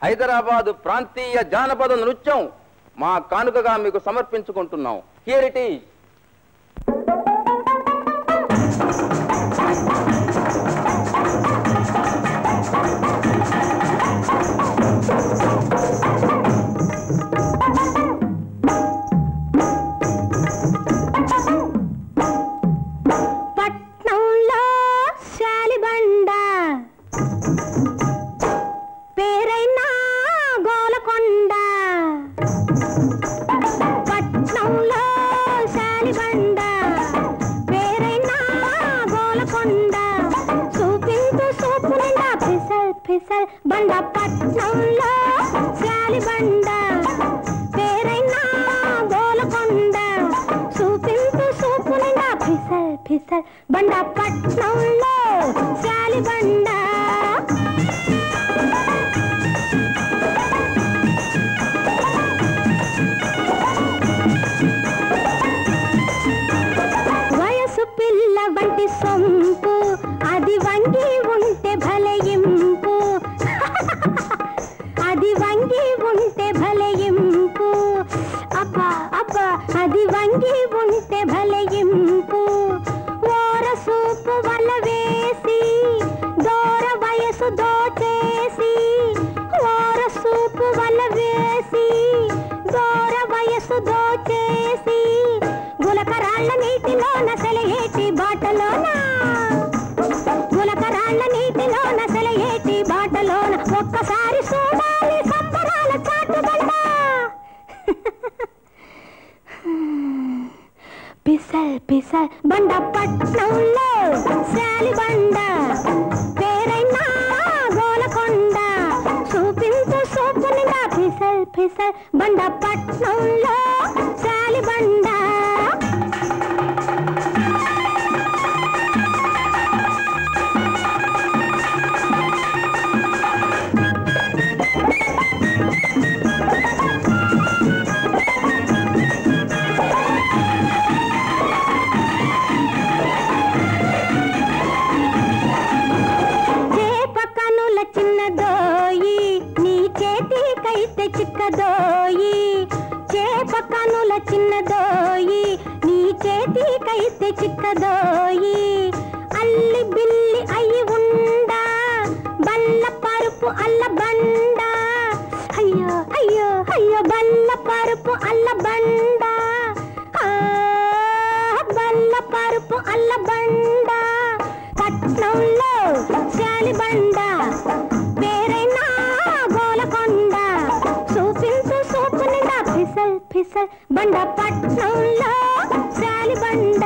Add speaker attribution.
Speaker 1: హైదరాబాదు ప్రాంతీయ జానపద నృత్యం మా కానుకగా మీకు సమర్పించుకుంటున్నాం. Here it is.
Speaker 2: పట్నంలో శాలిబండ పేరైనా గోలకొండ. పట్నంలో శాలిబండ పేరైనా గోలకొండ. చూపించు సూపు నిండా పిసల్ పిసల్ బండ. పట్నంలో శాలిబండ పేరైనా గోలకొండ. చూపించు సూపు నిండా పిసల్ పిసల్ బండ. పట్నంలో శాలిబండ. వయసు పిల్ల వంటి సొంపు అది వంగి ఉంటే భలయింపు. అది వంగి ఉంటే భలయింపు. అబ్బా అబ్బా అది వంగి ఉంటే భలయింపు. ఓర సూపు వల వేసి దూర వయసు దోచేసి. ఓర సూపు వల వేసి దూర వయసు దోచేసి. గులకరాళ్ళ నీటిలోన సెలయేటి బాటలోన. గులకరాళ్ళ నీటిలోన సెలయేటి బాటలోన. ఒక్కసారి చూడాలి సంబరాల చాటుబండ. పిసల్ పిసల్ బండ. పట్నంలో శాలిబండ పేరైనా గోలకొండ. చూపించు సూపు నిండా పిసల్ పిసల్ బండ. పట్నంలో శాలిబండ. చిన్నదోయి నీ చేతికైతే చిక్కదోయి. చేప కనుల చిన్నదోయి నీ చేతికైతే చిక్కదోయి. అల్లి బిల్లి అయి ఉండా బల్ల పరుపు అల్ల బండ. అయ్యో అయ్యో అయ్యో బల్ల పరుపు అల్ల బండ. బల్ల పరుపు అల్ల బండ. పట్నంలో శాలిబండ పేరైనా గోలకొండ. చూపించు సూపు నిండా పిసల్ పిసల్ బండ. పట్నంలో శాలిబండ.